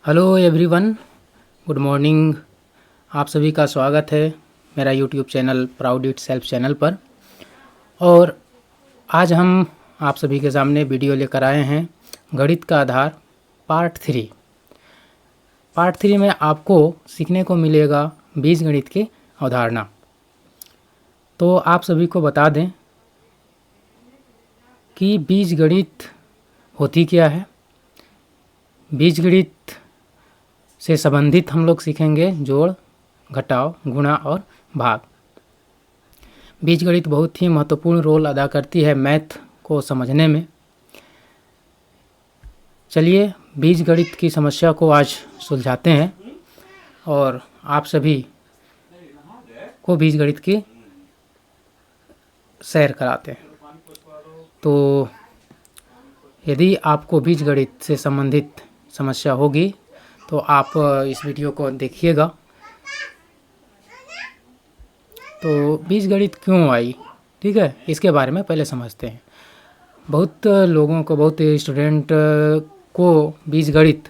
Hello everyone, good morning. आप सभी का स्वागत है मेरा YouTube channel proud it self channel पर। और आज हम आप सभी के सामने वीडियो लेकर आए हैं गणित का आधार पार्ट 3। पार्ट 3 में आपको सीखने को मिलेगा बीजगणित की अवधारणा। तो आप सभी को बता दें कि बीजगणित होती क्या है। बीजगणित से संबंधित हम लोग सीखेंगे जोड़, घटाव, गुणा और भाग। बीजगणित बहुत ही महत्वपूर्ण रोल अदा करती है मैथ को समझने में। चलिए बीजगणित की समस्या को आज सुलझाते हैं और आप सभी को बीजगणित की सैर कराते हैं। तो यदि आपको बीजगणित से संबंधित समस्या होगी तो आप इस वीडियो को देखिएगा। तो बीजगणित क्यों आई, ठीक है, इसके बारे में पहले समझते हैं। बहुत लोगों को, बहुत स्टूडेंट को बीजगणित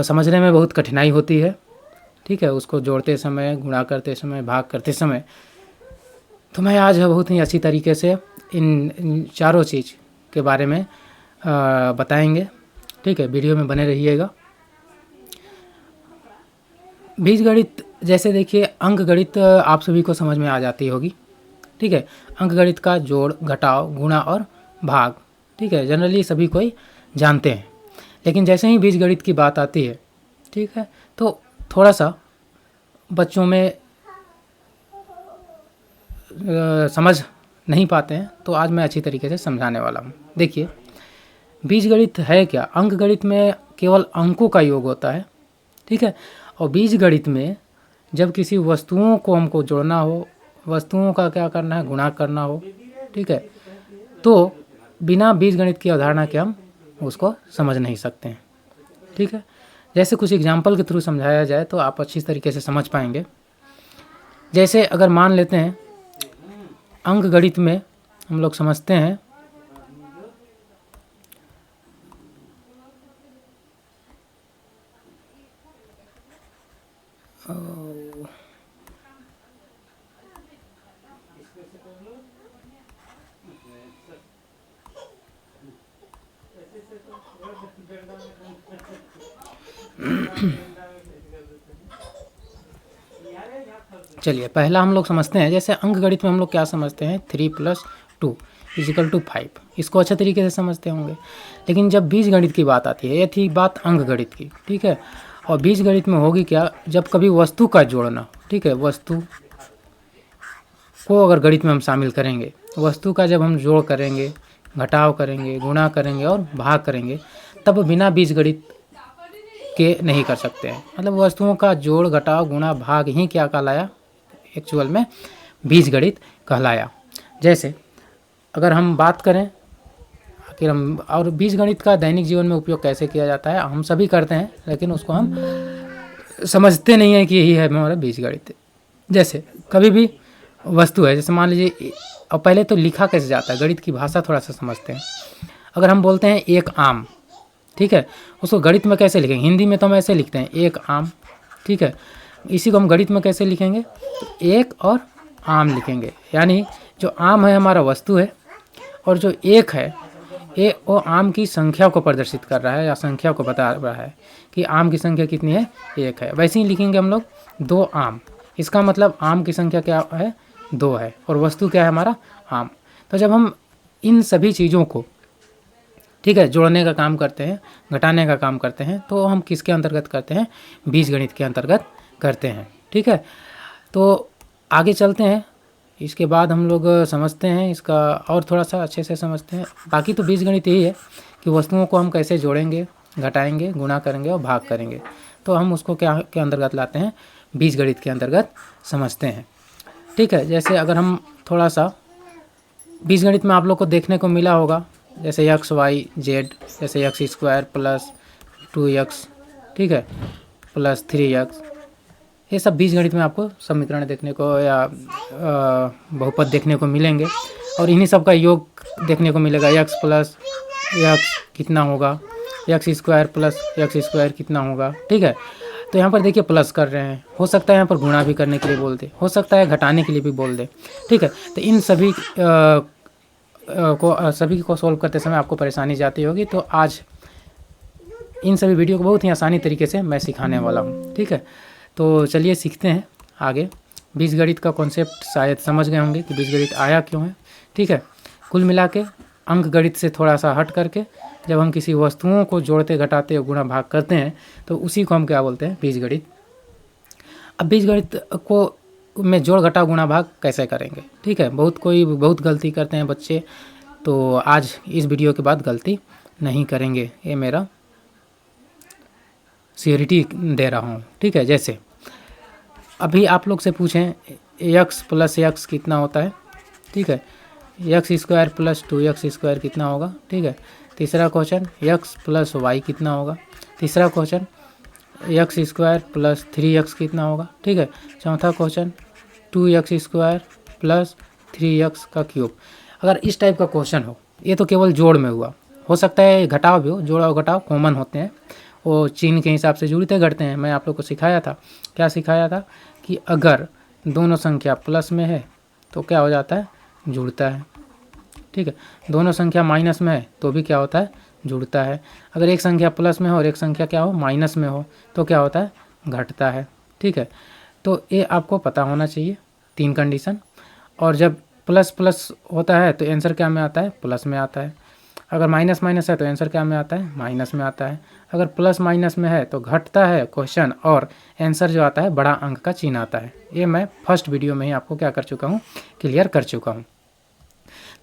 समझने में बहुत कठिनाई होती है, ठीक है, उसको जोड़ते समय, गुणा करते समय, भाग करते समय। तो मैं आज बहुत ही अच्छी तरीके से इन चारों चीज़ के बारे में बताएंगे, ठीक है। वीडियो में बने रहिएगा। बीजगणित जैसे देखिए, अंकगणित आप सभी को समझ में आ जाती होगी, ठीक है। अंकगणित का जोड़, घटाव, गुणा और भाग, ठीक है, जनरली सभी कोई जानते हैं। लेकिन जैसे ही बीजगणित की बात आती है, ठीक है, तो थोड़ा सा बच्चों में समझ नहीं पाते हैं। तो आज मैं अच्छी तरीके से समझाने वाला हूँ। देखिए बीजगणित है क्या। अंकगणित में केवल अंकों का योग होता है, ठीक है। और बीजगणित में जब किसी वस्तुओं को हमको जोड़ना हो, वस्तुओं का क्या करना है, गुणा करना हो, ठीक है, तो बिना बीजगणित की अवधारणा के हम उसको समझ नहीं सकते हैं, ठीक है। जैसे कुछ एग्जाम्पल के थ्रू समझाया जाए तो आप अच्छी तरीके से समझ पाएंगे। जैसे अगर मान लेते हैं अंकगणित में हम लोग समझते हैं चलिए पहला हम लोग समझते हैं। जैसे अंकगणित में हम लोग क्या समझते हैं, 3 + 2 = 5। इसको अच्छे तरीके से समझते होंगे। लेकिन जब बीजगणित की बात आती है, ये थी बात अंकगणित की, ठीक है। और बीजगणित में होगी क्या, जब कभी वस्तु का जोड़ना, ठीक है, वस्तु को अगर गणित में हम शामिल करेंगे, वस्तु का जब हम जोड़ करेंगे, घटाव करेंगे, गुणा करेंगे और भाग करेंगे, तब बिना बीजगणित के नहीं कर सकते हैं। मतलब वस्तुओं का जोड़, घटाव, गुणा, भाग ही क्या कहलाया, एक्चुअल में बीजगणित कहलाया। जैसे अगर हम बात करें आखिर हम और बीजगणित का दैनिक जीवन में उपयोग कैसे किया जाता है, हम सभी करते हैं लेकिन उसको हम समझते नहीं हैं कि यही है हमारा बीजगणित। जैसे कभी भी वस्तु है, जैसे मान लीजिए, और पहले तो लिखा कैसे जाता है, गणित की भाषा थोड़ा सा समझते हैं। अगर हम बोलते हैं एक आम, ठीक है, उसको गणित में कैसे लिखेंगे, हिंदी में तो हम ऐसे लिखते हैं एक आम, ठीक है। इसी को हम गणित में कैसे लिखेंगे, तो एक और आम लिखेंगे। यानी जो आम है हमारा वस्तु है और जो एक है ये वो आम की संख्या को प्रदर्शित कर रहा है या संख्या को बता रहा है कि आम की संख्या कितनी है, एक है। वैसे ही लिखेंगे हम लोग 2 आम। इसका मतलब आम की संख्या क्या है, 2 है, और वस्तु क्या है हमारा, आम। तो जब हम इन सभी चीज़ों को, ठीक है, जोड़ने का काम करते हैं, घटाने का काम करते हैं, तो हम किसके अंतर्गत करते हैं, बीजगणित के अंतर्गत करते हैं, ठीक है। तो आगे चलते हैं, इसके बाद हम लोग समझते हैं इसका और थोड़ा सा अच्छे से समझते हैं। बाकी तो बीजगणित यही है कि वस्तुओं को हम कैसे जोड़ेंगे, घटाएंगे, गुणा करेंगे और भाग करेंगे, तो हम उसको क्या के अंतर्गत लाते हैं, बीजगणित के अंतर्गत समझते हैं, ठीक है। जैसे अगर हम थोड़ा सा बीजगणित में आप लोग को देखने को मिला होगा, जैसे x, y, z, जैसे x² + 2x, ठीक है, +3x, ये सब बीजगणित में आपको समीकरण देखने को या बहुपद देखने को मिलेंगे। और इन्हीं सब का योग देखने को मिलेगा। x + x कितना होगा, x square plus x square कितना होगा, ठीक है। तो यहाँ पर देखिए प्लस कर रहे हैं, हो सकता है यहाँ पर गुणा भी करने के लिए बोल दे, हो सकता है घटाने के लिए भी बोल दे, ठीक है। तो इन सभी को सॉल्व करते समय आपको परेशानी जाती होगी, तो आज इन सभी वीडियो को बहुत ही आसानी तरीके से मैं सिखाने वाला हूँ, ठीक है। तो चलिए सीखते हैं आगे। बीजगणित का कॉन्सेप्ट शायद समझ गए होंगे कि बीजगणित आया क्यों है, ठीक है। कुल मिला के अंक गणित से थोड़ा सा हट करके जब हम किसी वस्तुओं को जोड़ते घटाते और गुणा भाग करते हैं तो उसी को हम क्या बोलते हैं, बीजगणित। अब बीजगणित को में जोड़ घटाव गुणा भाग कैसे करेंगे, ठीक है। बहुत गलती करते हैं बच्चे, तो आज इस वीडियो के बाद गलती नहीं करेंगे, ये मेरा श्योरिटी दे रहा हूँ, ठीक है। जैसे अभी आप लोग से पूछें x प्लस एक्स कितना होता है, ठीक है। X square plus 2x square कितना होगा, ठीक है। तीसरा क्वेश्चन x प्लस वाई कितना होगा। तीसरा question x square plus 3x कितना होगा, ठीक है। चौथा question 2x square plus 3x का क्यूब। अगर इस टाइप का क्वेश्चन हो, ये तो केवल जोड़ में हुआ, हो सकता है घटाव भी हो, जोड़ और घटाव कॉमन होते हैं, वो चिन्ह के हिसाब से जुड़ते घटते हैं। मैं आप लोग को सिखाया था, क्या सिखाया था कि अगर दोनों संख्या प्लस में है तो क्या हो जाता है, जुड़ता है, ठीक है। दोनों संख्या माइनस में है तो भी क्या होता है, जुड़ता है। अगर एक संख्या प्लस में हो और एक संख्या क्या हो, माइनस में हो, तो क्या होता है, घटता है, ठीक है। तो ये आपको पता होना चाहिए 3 कंडीशन। और जब प्लस प्लस होता है तो आंसर क्या में आता है, प्लस में आता है। अगर माइनस माइनस है तो आंसर क्या में आता है, माइनस में आता है। अगर प्लस माइनस में है तो घटता है क्वेश्चन, और आंसर जो आता है बड़ा अंक का चिन्ह आता है। ये मैं फर्स्ट वीडियो में ही आपको क्या कर चुका हूँ, क्लियर कर चुका हूँ।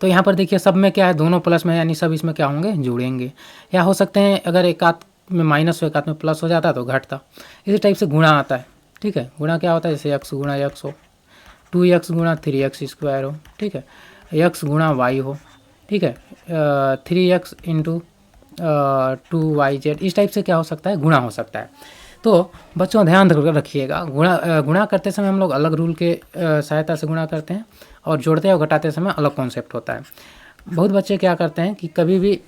तो यहाँ पर देखिए सब में क्या है, दोनों प्लस में है, यानी सब इसमें क्या होंगे, जुड़ेंगे। या हो सकते हैं अगर एक आध में माइनस हो, एक आध में प्लस हो जाता तो घटता। इसी टाइप से गुणा आता है, ठीक है। गुणा क्या होता है, जैसे x गुणा x हो, 2x गुणा 3x स्क्वायर हो, ठीक है। x गुणा y हो, ठीक है। 3x इंटू 2yz, इस टाइप से क्या हो सकता है, गुणा हो सकता है। तो बच्चों ध्यान रखिएगा, गुणा करते समय हम लोग अलग रूल के सहायता से गुणा करते हैं, और जोड़ते और घटाते समय अलग कॉन्सेप्ट होता है। बहुत बच्चे क्या करते हैं कि कभी भी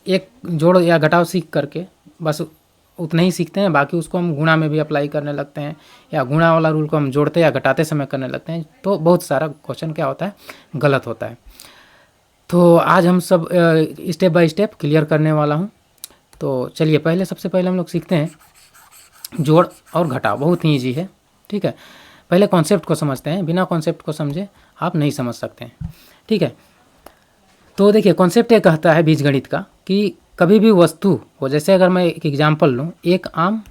एक जोड़ या घटाव सीख करके बस उतना ही सीखते हैं, बाकी उसको हम गुणा में भी अप्लाई करने लगते हैं, या गुणा वाला रूल को हम जोड़ते या घटाते समय करने लगते हैं, तो बहुत सारा क्वेश्चन क्या होता है, गलत होता है। तो आज हम सब स्टेप बाय स्टेप क्लियर करने वाला हूँ। तो चलिए सबसे पहले हम लोग सीखते हैं जोड़ और घटाव, बहुत ही ईजी है, ठीक है। पहले कॉन्सेप्ट को समझते हैं, बिना कॉन्सेप्ट को समझे आप नहीं समझ सकते हैं, ठीक है। तो देखिए कॉन्सेप्ट ये कहता है बीजगणित का कि कभी भी वस्तु हो, जैसे अगर मैं एक एग्जांपल लूँ, 1 आम,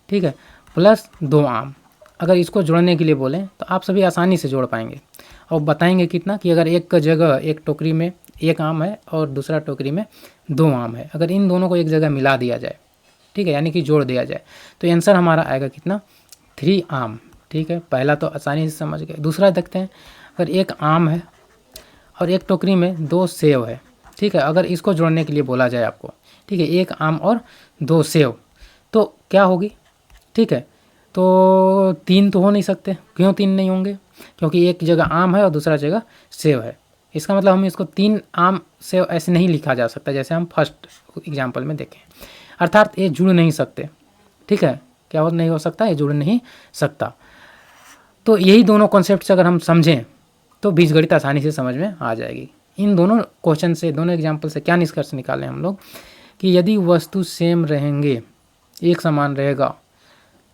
ठीक है, प्लस 2 आम, अगर इसको जोड़ने के लिए बोलें तो आप सभी आसानी से जोड़ पाएंगे। और बताएंगे कितना, कि अगर एक जगह एक टोकरी में 1 आम है और दूसरा टोकरी में 2 आम है, अगर इन दोनों को एक जगह मिला दिया जाए, ठीक है, यानी कि जोड़ दिया जाए, तो आंसर हमारा आएगा कितना, 3 आम, ठीक है। पहला तो आसानी से समझ गए। दूसरा देखते हैं, अगर 1 आम है और एक टोकरी में 2 सेव है, ठीक है, अगर इसको जोड़ने के लिए बोला जाए आपको, ठीक है, 1 आम और 2 सेव, तो क्या होगी, ठीक है। तो 3 तो हो नहीं सकते, क्यों 3 नहीं होंगे, क्योंकि एक जगह आम है और दूसरा जगह सेव है। इसका मतलब हम इसको 3 आम सेव ऐसे नहीं लिखा जा सकता, जैसे हम फर्स्ट एग्जाम्पल में देखें, अर्थात ये जुड़ नहीं सकते, ठीक है। क्या हो नहीं हो सकता, ये जुड़ नहीं सकता। तो यही दोनों कॉन्सेप्ट अगर हम समझें तो बीजगणित आसानी से समझ में आ जाएगी। इन दोनों क्वेश्चन से, दोनों एग्जाम्पल से क्या निष्कर्ष निकालें हम लोग, कि यदि वस्तु सेम रहेंगे, एक समान रहेगा,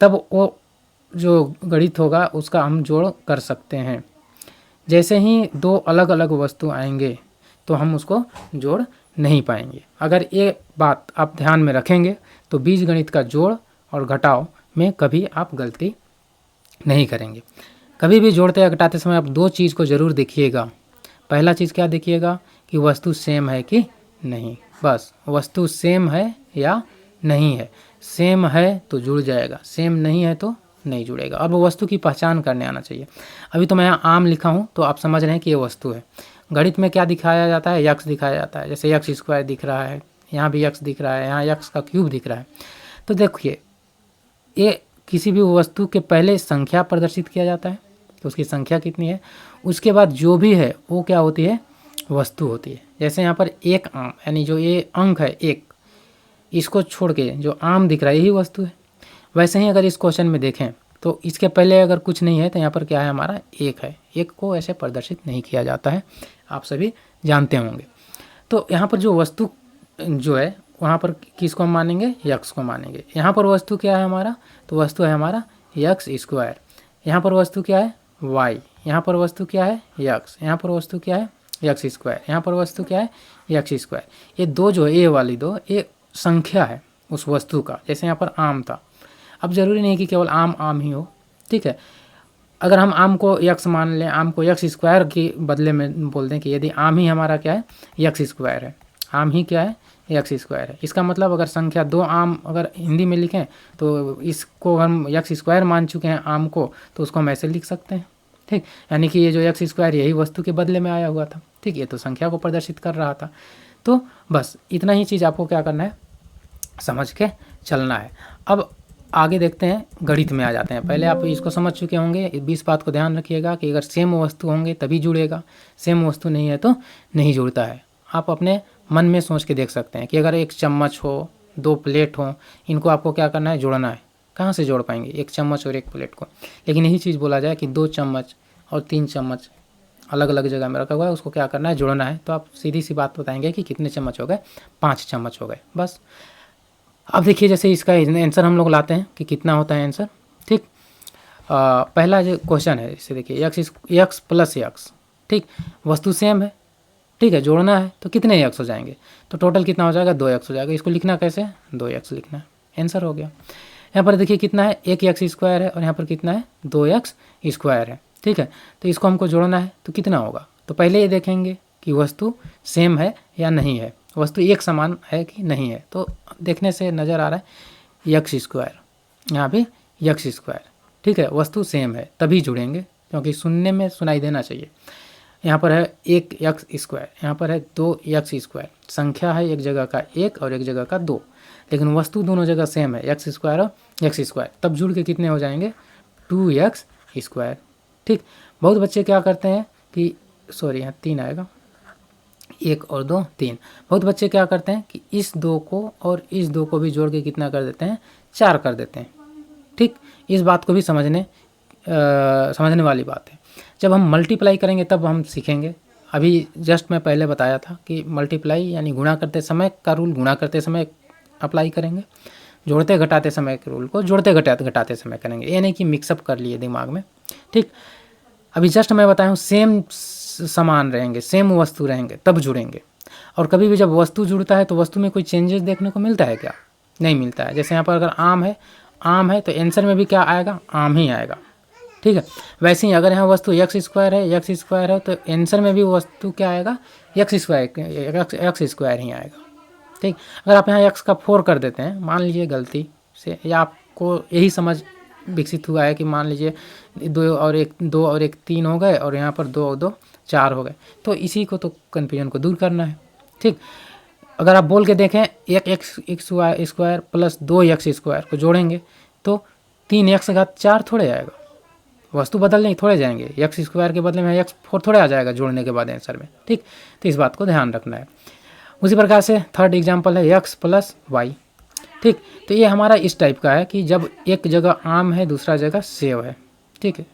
तब वो जो गणित होगा उसका हम जोड़ कर सकते हैं। जैसे ही 2 अलग अलग वस्तु आएंगे तो हम उसको जोड़ नहीं पाएंगे। अगर ये बात आप ध्यान में रखेंगे तो बीजगणित का जोड़ और घटाव में कभी आप गलती नहीं करेंगे। कभी भी जोड़ते या घटाते समय आप 2 चीज़ को ज़रूर देखिएगा। पहला चीज़ क्या देखिएगा, कि वस्तु सेम है कि नहीं, बस वस्तु सेम है या नहीं है। सेम है तो जुड़ जाएगा, सेम नहीं है तो नहीं जुड़ेगा। अब वस्तु की पहचान करने आना चाहिए। अभी तो मैं यहाँ आम लिखा हूँ तो आप समझ रहे हैं कि ये वस्तु है। गणित में क्या दिखाया जाता है, यक्स दिखाया जाता है, जैसे एक्स स्क्वायर दिख रहा है, यहाँ भी यक्स दिख रहा है, यहाँ यक्स का क्यूब दिख रहा है। तो देखिए ये किसी भी वस्तु के पहले संख्या प्रदर्शित किया जाता है, तो उसकी संख्या कितनी है, उसके बाद जो भी है वो क्या होती है, वस्तु होती है। जैसे यहाँ पर 1 आम, यानी जो ये अंक है 1, इसको छोड़ के जो आम दिख रहा है यही वस्तु है। वैसे ही अगर इस क्वेश्चन में देखें तो इसके पहले अगर कुछ नहीं है तो यहाँ पर क्या है हमारा एक है। एक को ऐसे प्रदर्शित नहीं किया जाता है, आप सभी जानते होंगे। तो यहाँ पर जो वस्तु जो है वहाँ पर किसको हम मानेंगे, यक्स को मानेंगे। यहाँ पर वस्तु क्या है हमारा, तो वस्तु है हमारा यक्स स्क्वायर। यहाँ पर वस्तु क्या है वाई, यहाँ पर वस्तु क्या है यक्स, यहाँ पर वस्तु क्या है यक्स स्क्वायर, यहाँ पर वस्तु क्या है यक्स स्क्वायर। ये दो जो है ए वाली दो ये संख्या है उस वस्तु का। जैसे यहाँ पर आम था, अब ज़रूरी नहीं कि केवल आम आम ही हो, ठीक है। अगर हम आम को यक्स मान लें, आम को यक्स स्क्वायर के बदले में बोल दें कि यदि आम ही हमारा क्या है यक्स स्क्वायर है, आम ही क्या है यक्स स्क्वायर है, इसका मतलब अगर संख्या दो आम अगर हिंदी में लिखें तो इसको हम यक्स स्क्वायर मान चुके हैं आम को, तो उसको हम ऐसे लिख सकते हैं, ठीक। यानी कि ये जो यक्स स्क्वायर यही वस्तु के बदले में आया हुआ था, ठीक। ये तो संख्या को प्रदर्शित कर रहा था। तो बस इतना ही चीज़ आपको क्या करना है, समझ के चलना है। अब आगे देखते हैं, गणित में आ जाते हैं। पहले आप इसको समझ चुके होंगे, 20 बात को ध्यान रखिएगा कि अगर सेम वस्तु होंगे तभी जुड़ेगा, सेम वस्तु नहीं है तो नहीं जुड़ता है। आप अपने मन में सोच के देख सकते हैं कि अगर एक चम्मच हो, दो प्लेट हो, इनको आपको क्या करना है, जोड़ना है। कहाँ से जोड़ पाएंगे एक चम्मच और एक प्लेट को। लेकिन यही चीज़ बोला जाए कि 2 चम्मच और 3 चम्मच अलग अलग जगह में रखा हुआ है, उसको क्या करना है, जोड़ना है। तो आप सीधी सी बात बताएंगे कि कितने चम्मच हो गए, 5 चम्मच हो गए, बस। अब देखिए जैसे इसका आंसर हम लोग लाते हैं कि कितना होता है आंसर, ठीक। पहला जो क्वेश्चन है इसे देखिए, यक्स प्लस यक्स, ठीक। वस्तु सेम है, ठीक है, जोड़ना है तो कितने यक्स हो जाएंगे, तो टोटल कितना हो जाएगा 2 यक्स हो जाएगा। इसको लिखना कैसे, 2 यक्स लिखना है, आंसर हो गया। यहाँ पर देखिए कितना है, 1 यक्स स्क्वायर है और यहाँ पर कितना है 2 यक्स स्क्वायर है, ठीक है। तो इसको हमको जोड़ना है तो कितना होगा, तो पहले ये देखेंगे कि वस्तु सेम है या नहीं है, वस्तु एक समान है कि नहीं है। तो देखने से नज़र आ रहा है यक्स स्क्वायर, यहाँ भी यक्स स्क्वायर, ठीक है, वस्तु सेम है तभी जुड़ेंगे, क्योंकि सुनने में सुनाई देना चाहिए। यहाँ पर है 1 यक्स स्क्वायर, यहाँ पर है 2 यक्स स्क्वायर। संख्या है एक जगह का 1 और एक जगह का 2, लेकिन वस्तु दोनों जगह सेम है, यक्स स्क्वायर और यक्स स्क्वायर। तब जुड़ के कितने हो जाएंगे, 2 यक्स स्क्वायर, ठीक। बहुत बच्चे क्या करते हैं कि सॉरी यहाँ 3 आएगा, 1 और 2 3। बहुत बच्चे क्या करते हैं कि इस 2 को और इस 2 को भी जोड़ के कितना कर देते हैं, 4 कर देते हैं, ठीक। इस बात को भी समझने वाली बात है। जब हम मल्टीप्लाई करेंगे तब हम सीखेंगे। अभी जस्ट मैं पहले बताया था कि मल्टीप्लाई यानी गुणा करते समय का रूल गुणा करते समय अप्लाई करेंगे, जोड़ते घटाते समय के रूल को जोड़ते घटाते समय करेंगे। ये नहीं कि मिक्सअप कर लिए दिमाग में, ठीक। अभी जस्ट मैं बताया हूँ सेम समान रहेंगे, सेम वस्तु रहेंगे तब जुड़ेंगे। और कभी भी जब वस्तु जुड़ता है तो वस्तु में कोई चेंजेस देखने को मिलता है क्या, नहीं मिलता है। जैसे यहाँ पर अगर आम है तो आंसर में भी क्या आएगा, आम ही आएगा, ठीक है। वैसे ही अगर यहाँ वस्तु यक्स स्क्वायर है तो आंसर में भी वस्तु क्या आएगा, यक्स स्क्वायर ही आएगा, ठीक। अगर आप यहाँ यक्स का 4 कर देते हैं, मान लीजिए गलती से, या आपको यही समझ विकसित हुआ है कि मान लीजिए 2 और 1 3 हो गए और यहाँ पर 2 और 2 4 हो गए, तो इसी को तो कन्फ्यूजन को दूर करना है, ठीक। अगर आप बोल के देखें 1 x square plus 2 x square को जोड़ेंगे तो 3 यक्स घात 4 थोड़े आएगा, वस्तु बदल नहीं थोड़े जाएंगे, यक्स स्क्वायर के बदले में यक्स 4 थोड़े आ जाएगा जोड़ने के बाद आंसर में, ठीक। तो इस बात को ध्यान रखना है। उसी प्रकार से थर्ड एग्जाम्पल है यक्स प्लस वाई, ठीक। तो ये हमारा इस टाइप का है कि जब एक जगह आम है दूसरा जगह सेव है, ठीक है,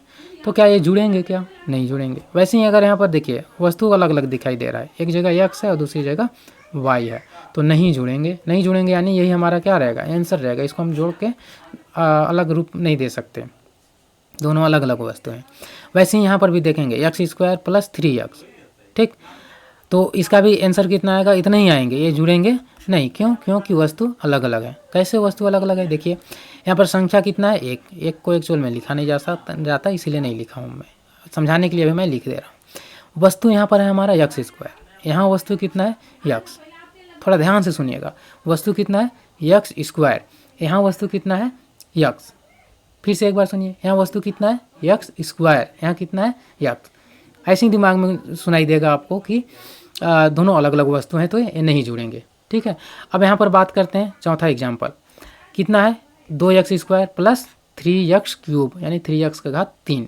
तो क्या ये जुड़ेंगे, क्या नहीं जुड़ेंगे। वैसे ही अगर यहाँ पर देखिए वस्तु अलग अलग दिखाई दे रहा है, एक जगह यक्स है और दूसरी जगह वाई है, तो नहीं जुड़ेंगे यानी यही हमारा क्या रहेगा, आंसर रहेगा। इसको हम जोड़ के अलग रूप नहीं दे सकते, दोनों अलग अलग वस्तु हैं। वैसे ही यहाँ पर भी देखेंगे यक्स स्क्वायर प्लस 3 यक्स, ठीक। तो इसका भी आंसर कितना आएगा, इतना ही आएंगे, ये जुड़ेंगे नहीं, क्योंकि वस्तु अलग अलग है। कैसे वस्तु अलग अलग है, देखिए यहाँ पर संख्या कितना है, 1 को एक्चुअल में लिखा नहीं जाता इसीलिए नहीं लिखा हूँ मैं, समझाने के लिए भी मैं लिख दे रहा हूँ। वस्तु यहाँ पर है हमारा यक्स स्क्वायर, यहाँ वस्तु कितना है यक्स, थोड़ा ध्यान से सुनिएगा, वस्तु कितना है यक्स स्क्वायर, यहाँ वस्तु कितना है यक्स, फिर से एक बार सुनिए, यहाँ वस्तु कितना है यक्स स्क्वायर, यहाँ कितना है यक्स। ऐसे ही दिमाग में सुनाई देगा आपको कि दोनों अलग अलग वस्तु हैं तो ये नहीं जुड़ेंगे, ठीक है। अब यहाँ पर बात करते हैं चौथा एग्जाम्पल, कितना है 2 x square plus 3 x cube यानी 3 यक्स का घात 3।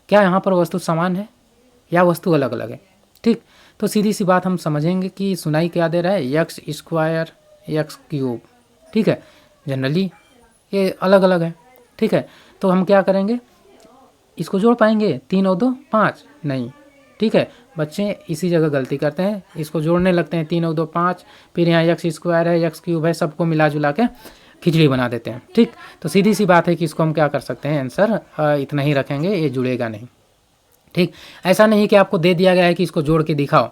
क्या यहाँ पर वस्तु समान है या वस्तु अलग अलग है, ठीक। तो सीधी सी बात हम समझेंगे कि सुनाई क्या दे रहा है, यक्स स्क्वायर यक्स क्यूब, ठीक है, जनरली ये अलग अलग है। ठीक है, तो हम क्या करेंगे, इसको जोड़ पाएंगे 3 और 2 5 नहीं। ठीक है, बच्चे इसी जगह गलती करते हैं, इसको जोड़ने लगते हैं 3 और 2 5, फिर यहाँ एक्स स्क्वायर है एक्स क्यूब है, सबको मिला जुला के खिचड़ी बना देते हैं। ठीक, तो सीधी सी बात है कि इसको हम क्या कर सकते हैं, आंसर इतना ही रखेंगे, ये जुड़ेगा नहीं। ठीक, ऐसा नहीं कि आपको दे दिया गया है कि इसको जोड़ के दिखाओ,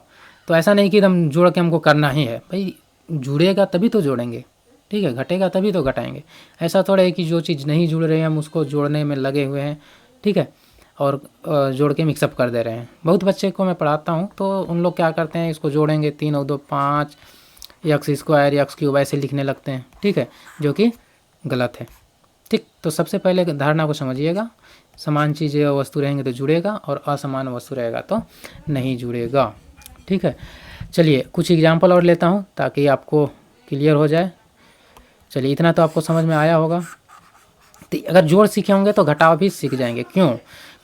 तो ऐसा नहीं कि एकदम जोड़ के हमको करना ही है, भाई जुड़ेगा तभी तो जोड़ेंगे। ठीक है, घटेगा तभी तो घटाएंगे। ऐसा थोड़ा है कि जो चीज़ नहीं जुड़ रही है हम उसको जोड़ने में लगे हुए हैं। ठीक है, और जोड़ के मिक्सअप कर दे रहे हैं। बहुत बच्चे को मैं पढ़ाता हूँ तो उन लोग क्या करते हैं, इसको जोड़ेंगे 3 और 2 5 एक्स स्क्वायर एक्स क्यूब ऐसे लिखने लगते हैं। ठीक है, जो कि गलत है। ठीक, तो सबसे पहले धारणा को समझिएगा, समान चीज़ें वस्तु रहेंगे तो जुड़ेगा और असमान वस्तु रहेगा तो नहीं जुड़ेगा। ठीक है, चलिए कुछ एग्जाम्पल और लेता हूँ ताकि आपको क्लियर हो जाए। चलिए इतना तो आपको समझ में आया होगा। तो अगर जोड़ सीखे होंगे तो घटाव भी सीख जाएंगे। क्यों?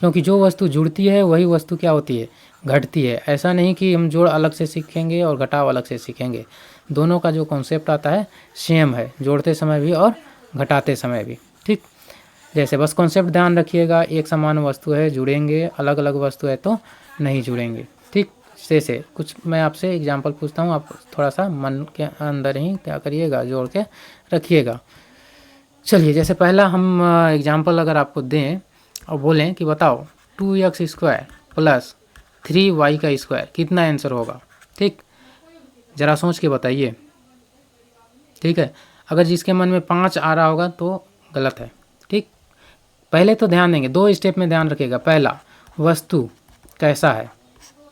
क्योंकि जो वस्तु जुड़ती है वही वस्तु क्या होती है, घटती है। ऐसा नहीं कि हम जोड़ अलग से सीखेंगे और घटाव अलग से सीखेंगे, दोनों का जो कॉन्सेप्ट आता है सेम है, जोड़ते समय भी और घटाते समय भी। ठीक, जैसे बस कॉन्सेप्ट ध्यान रखिएगा, एक समान वस्तु है जुड़ेंगे, अलग अलग वस्तु है तो नहीं जुड़ेंगे। ठीक, से कुछ मैं आपसे एग्जांपल पूछता हूँ, आप थोड़ा सा मन के अंदर ही क्या करिएगा, जोड़ के रखिएगा। चलिए जैसे पहला हम एग्जांपल अगर आपको दें और बोलें कि बताओ 2x स्क्वायर प्लस 3y का स्क्वायर कितना आंसर होगा। ठीक, ज़रा सोच के बताइए। ठीक है, अगर जिसके मन में 5 आ रहा होगा तो गलत है। ठीक, पहले तो ध्यान देंगे, 2 स्टेप में ध्यान रखिएगा। पहला, वस्तु कैसा है।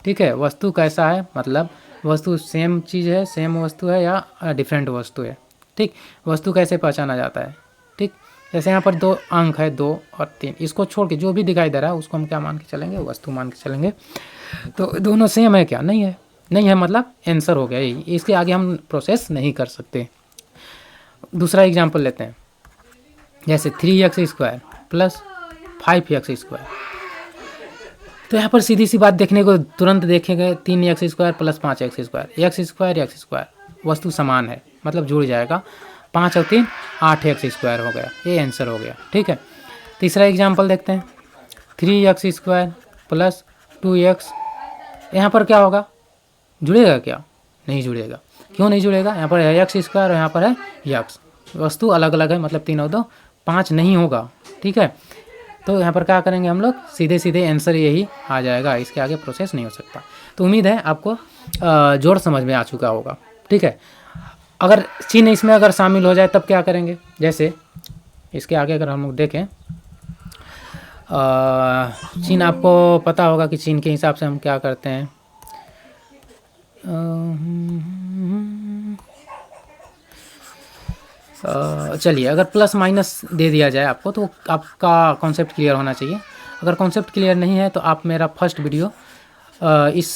ठीक है, वस्तु कैसा है मतलब वस्तु सेम चीज़ है, सेम वस्तु है या डिफरेंट वस्तु है। ठीक, वस्तु कैसे पहचाना जाता है। ठीक, जैसे यहाँ पर 2 अंक है, 2 और 3, इसको छोड़ के जो भी दिखाई दे रहा है उसको हम क्या मान के चलेंगे, वस्तु मान के चलेंगे। तो दोनों सेम है क्या, नहीं है, नहीं है मतलब आंसर हो गया यही, इसके आगे हम प्रोसेस नहीं कर सकते। दूसरा एग्जाम्पल लेते हैं, जैसे 3x square plus 5x square. तो यहाँ पर सीधी सी बात देखने को तुरंत देखेंगे, 3x square plus 5x square, x square वस्तु समान है मतलब जुड़ जाएगा, 5 और 3 8x स्क्वायर हो गया, ये आंसर हो गया। ठीक है, तीसरा एग्जाम्पल देखते हैं, 3x स्क्वायर प्लस 2x, यहाँ पर क्या होगा, जुड़ेगा क्या, नहीं जुड़ेगा। क्यों नहीं जुड़ेगा, यहाँ पर है एक्स स्क्वायर और यहाँ पर है एक्स, वस्तु अलग अलग है मतलब 3 और 2 5 नहीं होगा। ठीक है, तो यहाँ पर क्या करेंगे हम लोग, सीधे सीधे आंसर यही आ जाएगा, इसके आगे प्रोसेस नहीं हो सकता। तो उम्मीद है आपको जोड़ समझ में आ चुका होगा। ठीक है, अगर चिन्ह इसमें अगर शामिल हो जाए तब क्या करेंगे, जैसे इसके आगे अगर हम लोग देखें, चिन्ह आपको पता होगा कि चिन्ह के हिसाब से हम क्या करते हैं। चलिए अगर प्लस माइनस दे दिया जाए आपको तो आपका कॉन्सेप्ट क्लियर होना चाहिए। अगर कॉन्सेप्ट क्लियर नहीं है तो आप मेरा फर्स्ट वीडियो इस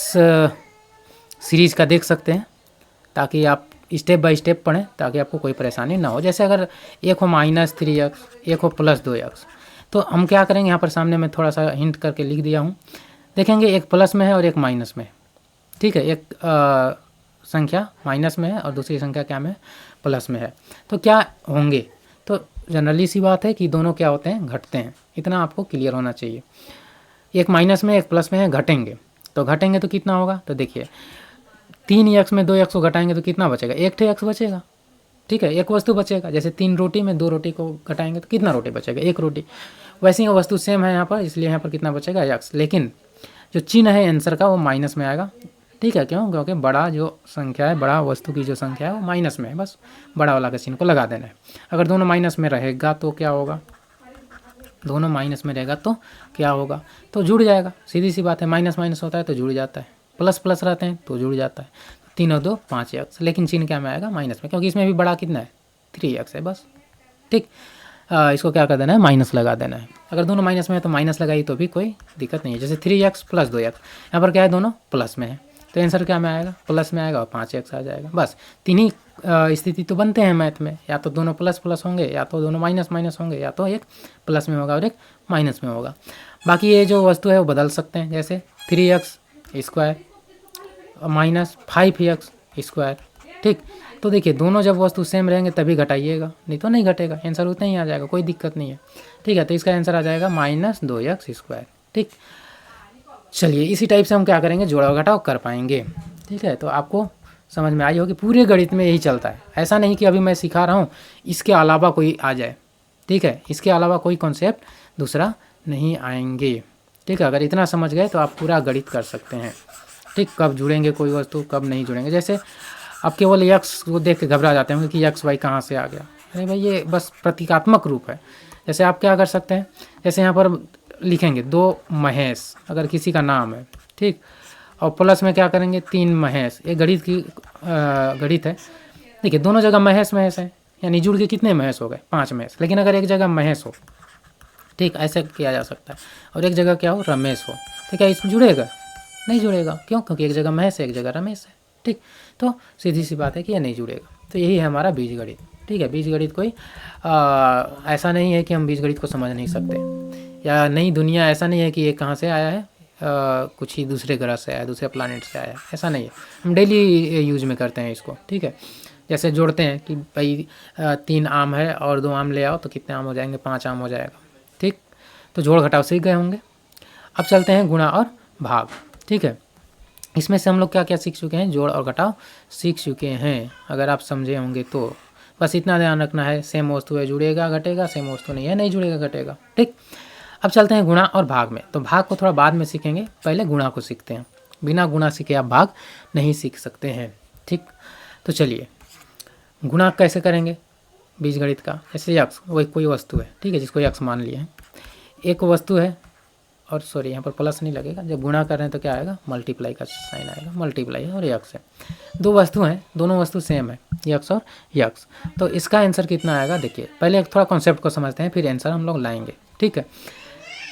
सीरीज़ का देख सकते हैं, ताकि आप स्टेप बाय स्टेप पढ़ें, ताकि आपको कोई परेशानी ना हो। जैसे अगर एक हो -3x, एक हो +2x, तो हम क्या करेंगे, यहाँ पर सामने में थोड़ा सा हिंट करके लिख दिया हूँ, देखेंगे एक प्लस में है और एक माइनस में। ठीक है, एक संख्या माइनस में है और दूसरी संख्या क्या में, प्लस में है, तो क्या होंगे। तो जनरली सी बात है कि दोनों क्या होते हैं, घटते हैं, इतना आपको क्लियर होना चाहिए। एक माइनस में एक प्लस में है, घटेंगे, तो घटेंगे तो कितना होगा, तो देखिए 3x में 2x को घटाएंगे तो कितना बचेगा, 1x बचेगा। ठीक है, एक वस्तु बचेगा, जैसे 3 रोटी में 2 रोटी को घटाएंगे तो कितना रोटी बचेगा, 1 रोटी। वैसे ही वस्तु सेम है यहाँ पर, इसलिए यहाँ पर कितना बचेगा, x। लेकिन जो चिन्ह है आंसर का वो माइनस में आएगा। ठीक है, क्यों, क्योंकि बड़ा जो संख्या है, बड़ा वस्तु की जो संख्या है वो माइनस में है, बस बड़ा वाला का चिन्ह को लगा देना है। अगर दोनों माइनस में रहेगा तो क्या होगा, दोनों माइनस में रहेगा तो क्या होगा, तो जुड़ जाएगा। सीधी सी बात है, माइनस माइनस होता है तो जुड़ जाता है, प्लस प्लस रहते हैं तो जुड़ जाता है। 3 और 2 5x, लेकिन चिन्ह क्या में आएगा, माइनस में, क्योंकि इसमें भी बड़ा कितना है, 3x है बस। ठीक, इसको क्या कर देना है, माइनस लगा देना है। अगर दोनों माइनस में है तो माइनस लगाई तो भी कोई दिक्कत नहीं है। जैसे 3x प्लस 2x, यहाँ पर क्या है, दोनों प्लस में है, तो आंसर क्या में आएगा, प्लस में आएगा और 5x आ जाएगा। बस 3 ही स्थिति तो बनते हैं मैथ में, या तो दोनों प्लस प्लस होंगे, या तो दोनों माइनस माइनस होंगे, या तो एक प्लस में होगा और एक माइनस में होगा। बाकी ये जो वस्तु है वो बदल सकते हैं, जैसे 3x square minus 5x square. ठीक। तो देखिए दोनों जब वस्तु सेम रहेंगे तभी घटाइएगा, नहीं तो नहीं घटेगा, आंसर उतना ही आ जाएगा, कोई दिक्कत नहीं है। ठीक है, तो इसका आंसर आ जाएगा -2x²। ठीक, चलिए इसी टाइप से हम क्या करेंगे, जोड़ा घटाव कर पाएंगे। ठीक है, तो आपको समझ में आई होगी, पूरे गणित में यही चलता है। ऐसा नहीं कि अभी मैं सिखा रहा हूँ इसके अलावा कोई आ जाए। ठीक है, इसके अलावा कोई कॉन्सेप्ट दूसरा नहीं आएंगे। ठीक है, अगर इतना समझ गए तो आप पूरा गणित कर सकते हैं। ठीक, कब जुड़ेंगे कोई वस्तु, कब नहीं जुड़ेंगे। जैसे आप केवल यक्स को देख के घबरा जाते होंगे कि यक्स वाई कहाँ से आ गया। अरे भाई ये बस प्रतीकात्मक रूप है। जैसे आप क्या कर सकते हैं, जैसे यहाँ पर लिखेंगे 2 महेश अगर किसी का नाम है, ठीक, और प्लस में क्या करेंगे 3 महेश। ये गणित की गणित है। देखिए दोनों जगह महेश महेश है, यानी जुड़ के कितने महेश हो गए, 5 महेश। लेकिन अगर एक जगह महेश हो, ठीक, ऐसे किया जा सकता है, और एक जगह क्या हो रमेश हो, तो क्या इसमें जुड़ेगा, नहीं जुड़ेगा। क्यों, क्योंकि एक जगह महेश है एक जगह रमेश है। ठीक, तो सीधी सी बात है कि ये नहीं जुड़ेगा। तो यही है हमारा बीजगणित। ठीक है, बीजगणित कोई ऐसा नहीं है कि हम बीजगणित को समझ नहीं सकते, या नई दुनिया ऐसा नहीं है कि ये कहाँ से आया है, कुछ ही दूसरे ग्रह से आया, दूसरे प्लानिट से आया, ऐसा नहीं है। हम डेली यूज में करते हैं इसको। ठीक है, जैसे जोड़ते हैं कि भाई 3 आम है और 2 आम ले आओ तो कितने आम हो जाएंगे, 5 आम हो जाएगा। ठीक, तो जोड़ घटाव सीख गए होंगे। अब चलते हैं गुणा और भाग। ठीक है, इसमें से हम लोग क्या क्या सीख चुके हैं, जोड़ और घटाव सीख चुके हैं। अगर आप समझे होंगे तो बस इतना ध्यान रखना है, सेम वस्तु है जुड़ेगा घटेगा, सेम वस्तु नहीं है नहीं जुड़ेगा घटेगा। ठीक, अब चलते हैं गुणा और भाग में। तो भाग को थोड़ा बाद में सीखेंगे, पहले गुणा को सीखते हैं। बिना गुणा सीखे आप भाग नहीं सीख सकते हैं। ठीक, तो चलिए गुणा कैसे करेंगे बीजगणित का। जैसे यक्स, वो कोई वस्तु है, ठीक है, जिसको यक्स मान लिए हैं, एक वस्तु है, और सॉरी यहाँ पर प्लस नहीं लगेगा, जब गुणा कर रहे हैं तो क्या आएगा, मल्टीप्लाई का साइन आएगा, मल्टीप्लाई है और यक्स है। 2 वस्तु हैं, दोनों वस्तु सेम है, यक्स और यक्स। तो इसका आंसर कितना आएगा, देखिए पहले थोड़ा कॉन्सेप्ट को समझते हैं, फिर आंसर हम लोग लाएंगे। ठीक है,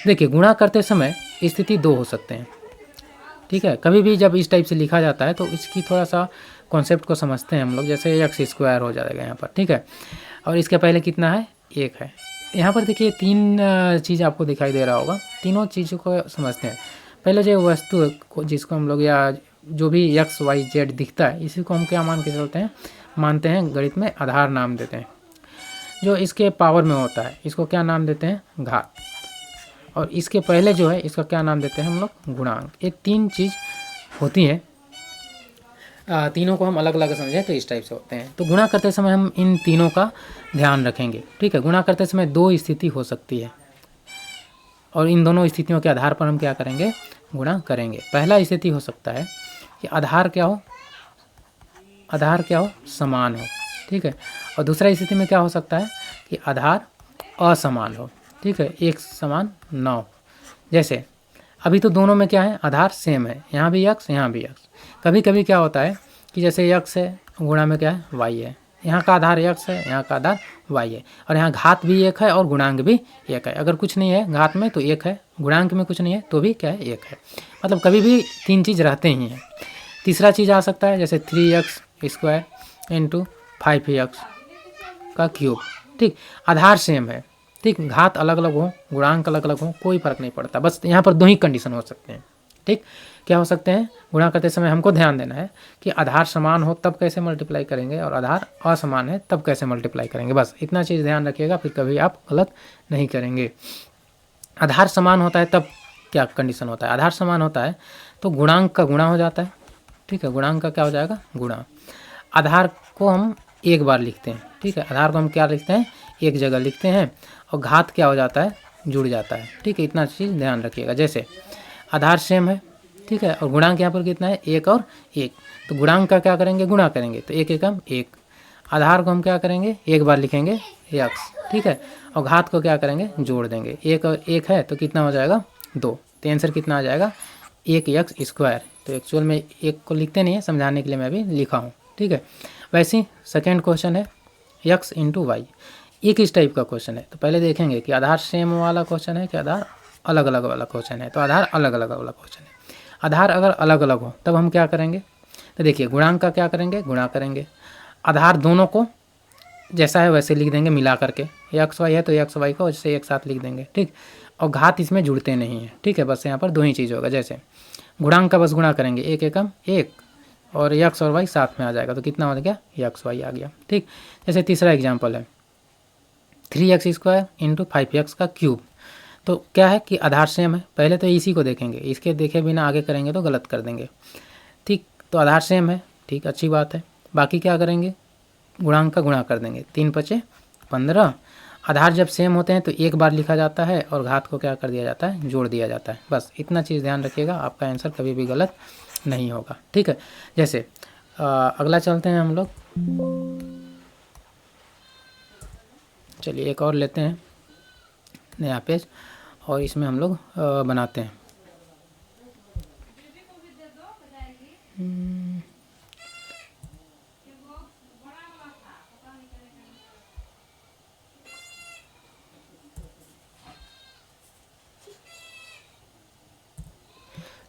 देखिए गुणा करते समय स्थिति 2 हो सकते हैं। ठीक है, कभी भी जब इस टाइप से लिखा जाता है तो इसकी थोड़ा सा कॉन्सेप्ट को समझते हैं हम लोग। जैसे x² हो जाएगा यहाँ पर, ठीक है, और इसके पहले कितना है, 1 है। यहाँ पर देखिए 3 चीज़ आपको दिखाई दे रहा होगा, तीनों चीज़ों को समझते हैं। पहले जो वस्तु को जिसको हम लोग, या जो भी x y z दिखता है, इसी को हम क्या मान के चलते हैं, मानते हैं गणित में आधार नाम देते हैं। जो इसके पावर में होता है इसको क्या नाम देते हैं, घात। और इसके पहले जो है इसका क्या नाम देते हैं हम लोग, गुणांक। ये 3 चीज़ होती हैं, तीनों को हम अलग अलग समझें तो इस टाइप से होते हैं। तो गुणा करते समय हम इन तीनों का ध्यान रखेंगे। ठीक है, गुणा करते समय 2 स्थिति हो सकती है, और इन दोनों स्थितियों के आधार पर हम क्या करेंगे, गुणा करेंगे। पहला स्थिति हो सकता है कि आधार क्या हो, समान हो। ठीक है, और दूसरा स्थिति में क्या हो सकता है कि आधार असमान हो। ठीक है, 1 समान 9। जैसे अभी तो दोनों में क्या है, आधार सेम है, यहाँ भी x यहाँ भी x। कभी कभी क्या होता है कि जैसे x है, गुणा में क्या है, y है, यहाँ का आधार x है, यहाँ का आधार y है, और यहाँ घात भी 1 है और गुणांक भी 1 है। अगर कुछ नहीं है घात में तो 1 है, गुणांक में कुछ नहीं है तो भी क्या है, 1 है। मतलब कभी भी 3 चीज़ रहते ही हैं। तीसरा चीज़ आ सकता है जैसे 3x² × 5x का क्यूब। ठीक, आधार सेम है, ठीक, घात अलग अलग हो, गुणांक अलग अलग हो, कोई फर्क नहीं पड़ता। बस यहाँ पर 2 ही कंडीशन हो सकते हैं। ठीक, क्या हो सकते हैं, गुणा करते समय हमको ध्यान देना है कि आधार समान हो तब कैसे मल्टीप्लाई करेंगे, और आधार असमान है तब कैसे मल्टीप्लाई करेंगे। बस इतना चीज़ ध्यान रखिएगा, फिर कभी आप गलत नहीं करेंगे। आधार समान होता है तब क्या कंडीशन होता है, आधार समान होता है तो गुणांक का गुणा हो जाता है। ठीक है, गुणांक का क्या हो जाएगा, गुणा। आधार को हम एक बार लिखते हैं। ठीक है, आधार को हम क्या लिखते हैं, एक जगह लिखते हैं, और घात क्या हो जाता है, जुड़ जाता है। ठीक है, इतना चीज़ ध्यान रखिएगा। जैसे आधार सेम है, ठीक है, और गुणांक यहाँ पर कितना है, 1 और 1, तो गुणांक का क्या करेंगे, गुणा करेंगे, तो 1 एकम 1। आधार को हम क्या करेंगे, एक बार लिखेंगे x। ठीक है, और घात को क्या करेंगे, जोड़ देंगे। 1 और 1 है तो कितना हो जाएगा, 2। तो आंसर कितना आ जाएगा, 1x²। तो एक्चुअल में 1 को लिखते नहीं है, समझाने के लिए मैं अभी लिखा हूँ। ठीक है, वैसे ही सेकेंड क्वेश्चन है x × y। एक इस टाइप का क्वेश्चन है, तो पहले देखेंगे कि आधार सेम वाला क्वेश्चन है कि आधार अलग अलग वाला क्वेश्चन है। तो आधार अलग अलग वाला क्वेश्चन है। आधार अगर अलग अलग हो तब हम क्या करेंगे, तो देखिए गुणांक का क्या करेंगे, गुणा करेंगे। आधार दोनों को जैसा है वैसे लिख देंगे मिला करके, एक्स वाई है तो एक्स वाई को वैसे एक साथ लिख देंगे। ठीक, और घात इसमें जुड़ते नहीं है। ठीक है, बस यहाँ पर 2 ही चीज़ होगा। जैसे गुणांक का बस गुणा करेंगे, 1 एकम 1, और एक्स और वाई साथ में आ जाएगा, तो कितना हो गया, एक्स वाई आ गया। ठीक, जैसे तीसरा एग्जाम्पल है 3x² इंटू 5x का क्यूब। तो क्या है कि आधार सेम है, पहले तो इसी को देखेंगे, इसके देखे बिना आगे करेंगे तो गलत कर देंगे। ठीक, तो आधार सेम है, ठीक, अच्छी बात है। बाकी क्या करेंगे, गुणांक का गुणा कर देंगे, 3 × 5 = 15। आधार जब सेम होते हैं तो एक बार लिखा जाता है और घात को क्या कर दिया जाता है, जोड़ दिया जाता है। बस इतना चीज़ ध्यान रखिएगा, आपका आंसर कभी भी गलत नहीं होगा। ठीक है, जैसे अगला चलते हैं हम लोग, चलिए एक और लेते हैं नया पेज और इसमें हम लोग बनाते हैं।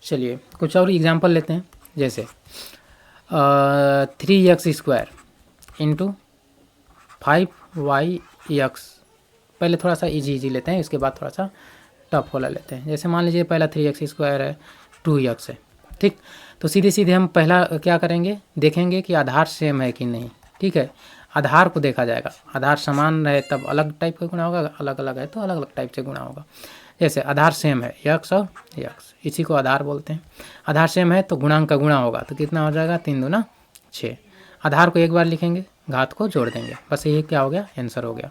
चलिए कुछ और एग्जांपल लेते हैं, जैसे 3x² इंटू 5y(x). पहले थोड़ा सा इजी लेते हैं, इसके बाद थोड़ा सा टफ वाला लेते हैं। जैसे मान लीजिए पहला 3x² है, 2x है। ठीक, तो सीधे सीधे हम पहला क्या करेंगे, देखेंगे कि आधार सेम है कि नहीं। ठीक है, आधार को देखा जाएगा, आधार समान रहे तब अलग टाइप का गुणा होगा, अलग अलग है तो अलग अलग टाइप से गुणा होगा। जैसे आधार सेम है x और x, इसी को आधार बोलते हैं। आधार सेम है तो गुणांक का गुणा होगा, तो कितना हो जाएगा, 3 दूना 6। आधार को एक बार लिखेंगे, घात को जोड़ देंगे, बस यही क्या हो गया, आंसर हो गया।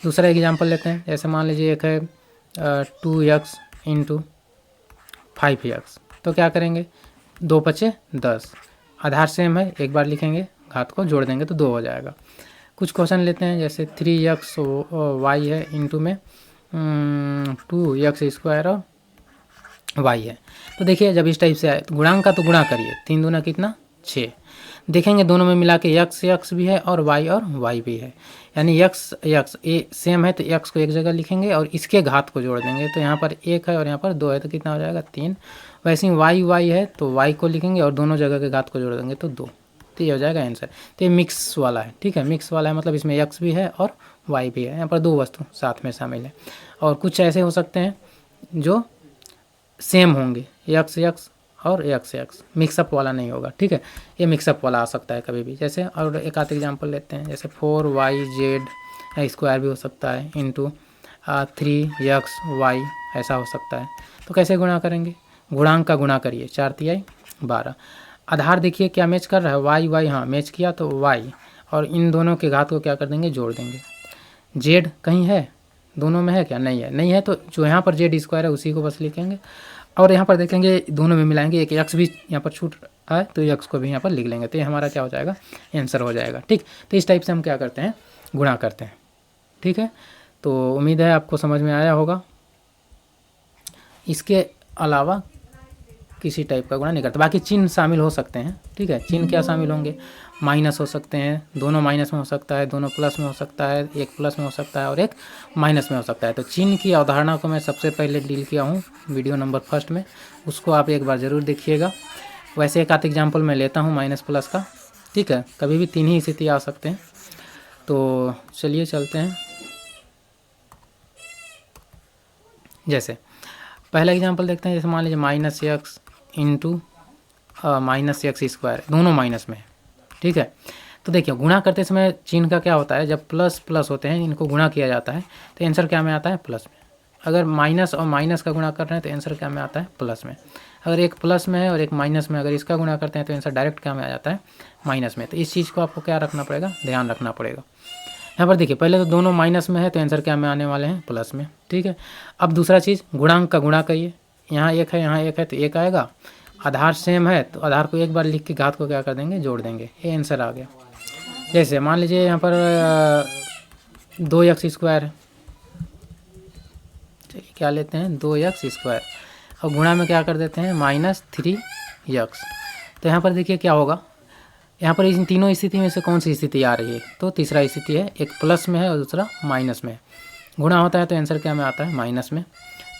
दूसरा एग्जांपल लेते हैं, जैसे मान लीजिए एक है 2x इंटू 5x। तो क्या करेंगे, 2 × 5 = 10। आधार सेम है, एक बार लिखेंगे, घात को जोड़ देंगे तो 2 हो जाएगा। कुछ क्वेश्चन लेते हैं, जैसे 3xy है इंटू में 2x² और y है। तो देखिए जब इस टाइप से आए तो गुणांक का तो गुणा करिए, 3 दूना कितना 6। देखेंगे दोनों में मिला के x भी है और y भी है, यानी x ये सेम है तो x को एक जगह लिखेंगे और इसके घात को जोड़ देंगे, तो यहाँ पर 1 है और यहाँ पर 2 है, तो कितना हो जाएगा 3। वैसे ही y है तो y को लिखेंगे और दोनों जगह के घात को जोड़ देंगे तो 2, तो ये हो जाएगा आंसर। तो ये मिक्स वाला है। ठीक है, मिक्स वाला है मतलब इसमें x भी है और y भी है, यहाँ पर 2 वस्तु साथ में शामिल है। और कुछ ऐसे हो सकते हैं जो सेम होंगे, x और x, मिक्सअप वाला नहीं होगा। ठीक है, ये मिक्सअप वाला आ सकता है कभी भी। जैसे और एक आध एग्जांपल लेते हैं, जैसे 4yz² भी हो सकता है इंटू 3xy, ऐसा हो सकता है। तो कैसे गुणा करेंगे, गुणांक का गुणा करिए, 4 × 3 = 12। आधार देखिए क्या मैच कर रहा है, y, हाँ मैच किया तो y, और इन दोनों के घात को क्या कर देंगे, जोड़ देंगे। z कहीं है, दोनों में है क्या, नहीं है, नहीं है तो जो यहाँ पर z² है उसी को बस लिखेंगे, और यहाँ पर देखेंगे दोनों में मिलाएंगे, एक x भी यहाँ पर छूट आए तो x को भी यहाँ पर लिख लेंगे, तो ये हमारा क्या हो जाएगा, आंसर हो जाएगा। ठीक, तो इस टाइप से हम क्या करते हैं, गुणा करते हैं। ठीक है, तो उम्मीद है आपको समझ में आया होगा। इसके अलावा किसी टाइप का गुणा नहीं करते, बाकी चिन्ह शामिल हो सकते हैं। ठीक है, चिन्ह क्या शामिल होंगे, माइनस हो सकते हैं, दोनों माइनस में हो सकता है, दोनों प्लस में हो सकता है, एक प्लस में हो सकता है और एक माइनस में हो सकता है। तो चिन्ह की अवधारणा को मैं सबसे पहले डील किया हूँ वीडियो नंबर 1 में, उसको आप एक बार ज़रूर देखिएगा। वैसे एक आध एग्जाम्पल मैं लेता हूँ माइनस प्लस का। ठीक है, कभी भी 3 ही स्थिति आ सकते हैं। तो चलिए चलते हैं, जैसे पहला एग्जाम्पल देखते हैं, जैसे मान लीजिए -x इंटू -x², दोनों माइनस में है। ठीक है, तो देखिए गुणा करते समय चिन्ह का क्या होता है, जब प्लस प्लस होते हैं इनको गुणा किया जाता है तो आंसर क्या में आता है, प्लस में। अगर माइनस और माइनस का गुणा कर रहे हैं तो आंसर क्या में आता है, प्लस में। अगर एक प्लस में है और एक माइनस में, अगर इसका गुणा करते हैं तो आंसर डायरेक्ट क्या में आ जाता है, माइनस में। तो इस चीज़ को आपको क्या रखना पड़ेगा, ध्यान रखना पड़ेगा। यहाँ पर देखिए पहले तो दोनों माइनस में है तो आंसर क्या में आने वाले हैं, प्लस में। ठीक है, अब दूसरा चीज़, गुणांक का गुणा करिए, यहाँ 1 है यहाँ 1 है तो 1 आएगा। आधार सेम है तो आधार को एक बार लिख के घात को क्या कर देंगे, जोड़ देंगे, ये आंसर आ गया। जैसे मान लीजिए यहाँ पर 2x² है, चलिए क्या लेते हैं, 2x², और गुणा में क्या कर देते हैं, -3x। तो यहाँ पर देखिए क्या होगा, यहाँ पर इन तीनों स्थिति में से कौन सी स्थिति आ रही है, तो तीसरा स्थिति है, एक प्लस में है और दूसरा माइनस में है। गुणा होता है तो आंसर क्या में आता है, माइनस में।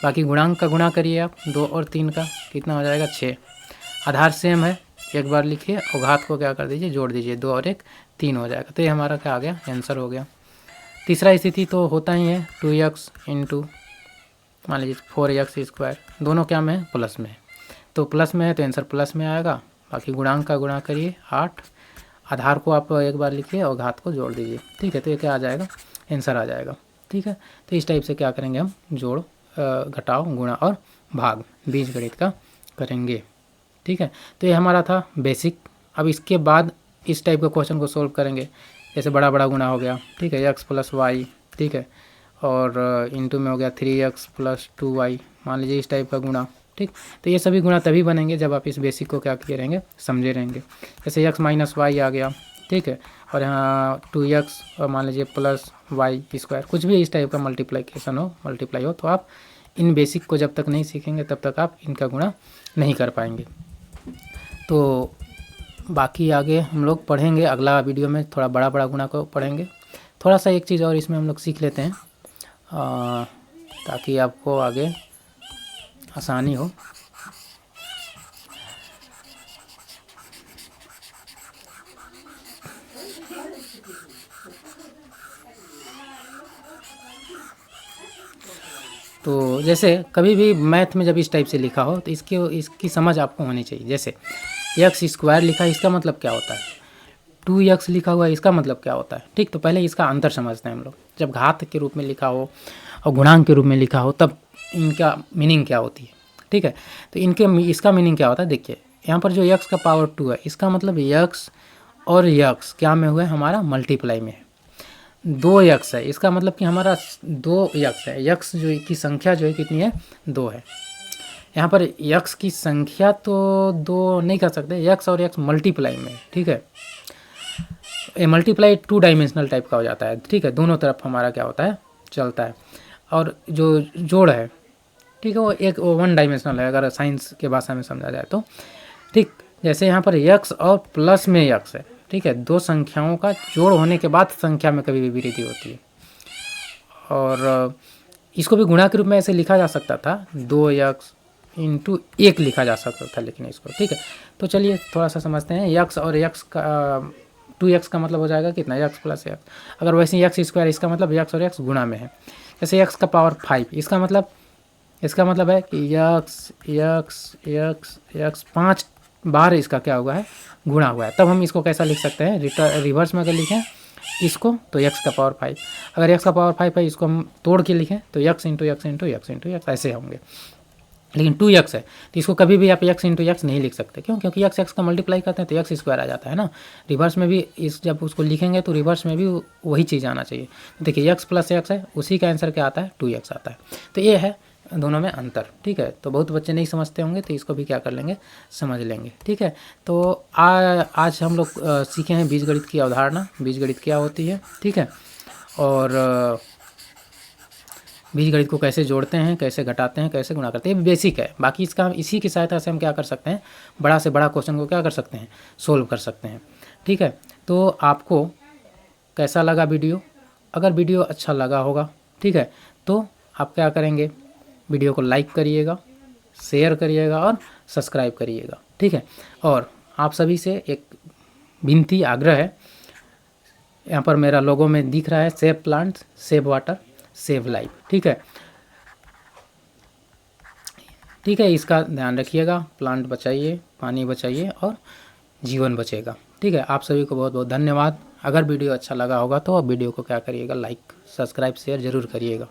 बाकी गुणांक का गुणा करिए आप, 2 और 3 का, कितना हो जाएगा, 6। आधार सेम है, एक बार लिखिए और घात को क्या कर दीजिए, जोड़ दीजिए, 2 और 1 3 हो जाएगा। तो ये हमारा क्या आ गया, आंसर हो गया। तीसरा स्थिति तो होता ही है, 2x इंटू मान लीजिए 4x², दोनों क्या में है, प्लस में है। तो प्लस में है तो आंसर प्लस में आएगा, बाकी गुणांक का गुणा करिए 8, आधार को आप एक बार लिखिए और घात को जोड़ दीजिए, ठीक है। तो ये क्या आ जाएगा, आंसर आ जाएगा, ठीक है। तो इस टाइप से क्या करेंगे हम, जोड़ घटाव गुणा और भाग बीजगणित का करेंगे, ठीक है। तो ये हमारा था बेसिक। अब इसके बाद इस टाइप का क्वेश्चन को सोल्व करेंगे, जैसे बड़ा बड़ा गुणा हो गया, ठीक है, x + y, ठीक है, और इंटू में हो गया 3x + 2y, मान लीजिए इस टाइप का गुणा, ठीक। तो ये सभी गुणा तभी बनेंगे जब आप इस बेसिक को क्या किए रहेंगे, समझे रहेंगे। जैसे x - y आ गया, ठीक है, और यहाँ 2x और मान लीजिए +y², कुछ भी इस टाइप का मल्टीप्लाई हो तो आप इन बेसिक को जब तक नहीं सीखेंगे तब तक आप इनका गुणा नहीं कर पाएंगे। तो बाकी आगे हम लोग पढ़ेंगे, अगला वीडियो में थोड़ा बड़ा बड़ा गुणा को पढ़ेंगे। थोड़ा सा एक चीज़ और इसमें हम लोग सीख लेते हैं ताकि आपको आगे आसानी हो। तो जैसे कभी भी मैथ में जब इस टाइप से लिखा हो तो इसकी समझ आपको होनी चाहिए। जैसे x² लिखा है, इसका मतलब क्या होता है, 2x लिखा हुआ है, इसका मतलब क्या होता है, ठीक। तो पहले इसका अंतर समझते हैं हम लोग। जब घात के रूप में लिखा हो और गुणांक के रूप में लिखा हो तब इनका मीनिंग क्या होती है, ठीक है। तो इसका मीनिंग क्या होता है, देखिए यहाँ पर जो x का पावर 2 है, इसका मतलब x और x क्या में हुआ है, हमारा मल्टीप्लाई में है। 2x है, इसका मतलब कि हमारा 2x है, x जो की संख्या जो है कितनी है, 2 है। यहाँ पर x की संख्या तो 2 नहीं कर सकते, x और x मल्टीप्लाई में, ठीक है। ये मल्टीप्लाई 2 डायमेंशनल टाइप का हो जाता है, ठीक है, दोनों तरफ हमारा क्या होता है, चलता है। और जो जोड़ है, ठीक है, वो 1 डायमेंशनल है अगर साइंस के भाषा में समझा जाए तो, ठीक। जैसे यहाँ पर x और प्लस में x है, ठीक है, दो संख्याओं का जोड़ होने के बाद संख्या में कभी भी वृद्धि होती है। और इसको भी गुणा के रूप में ऐसे लिखा जा सकता था, 2x × 1 लिखा जा सकता था, लेकिन इसको, ठीक है। तो चलिए थोड़ा सा समझते हैं। x और x का 2x का मतलब हो जाएगा कितना, x + x। अगर वैसे x², इसका मतलब x और x गुणा में है। जैसे x का पावर 5, इसका मतलब है कि x 5 बार इसका क्या हुआ है, गुणा हुआ है। तब हम इसको कैसा लिख सकते हैं, रिवर्स में अगर लिखें इसको तो x का पावर 5, अगर x का पावर 5 है इसको हम तोड़ के लिखें तो x × x × x × x ऐसे होंगे। लेकिन 2x है तो इसको कभी भी आप x × x नहीं लिख सकते, क्यों, क्योंकि x का मल्टीप्लाई करते हैं तो x² आ जाता है ना। रिवर्स में भी जब उसको लिखेंगे तो रिवर्स में भी वही चीज़ आना चाहिए। देखिए x + x है, उसी का आंसर क्या आता है, 2x आता है। तो ये है दोनों में अंतर, ठीक है। तो बहुत बच्चे नहीं समझते होंगे तो इसको भी क्या कर लेंगे, समझ लेंगे, ठीक है। तो आज हम लोग सीखे हैं बीजगणित की अवधारणा, बीजगणित क्या होती है, ठीक है, और बीजगणित को कैसे जोड़ते हैं, कैसे घटाते हैं, कैसे गुणा करते हैं, ये बेसिक है। बाकी इसी की सहायता से हम क्या कर सकते हैं, बड़ा से बड़ा क्वेश्चन को क्या कर सकते हैं, सोल्व कर सकते हैं, ठीक है। तो आपको कैसा लगा वीडियो, अगर वीडियो अच्छा लगा होगा, ठीक है, तो आप क्या करेंगे, वीडियो को लाइक करिएगा, शेयर करिएगा और सब्सक्राइब करिएगा, ठीक है। और आप सभी से एक विनती, आग्रह है, यहाँ पर मेरा लोगो में दिख रहा है, save plants, save water, save life, ठीक है, ठीक है। इसका ध्यान रखिएगा, प्लांट बचाइए, पानी बचाइए और जीवन बचेगा, ठीक है। आप सभी को बहुत बहुत धन्यवाद। अगर वीडियो अच्छा लगा होगा तो आप वीडियो को क्या करिएगा, लाइक, सब्सक्राइब, शेयर ज़रूर करिएगा।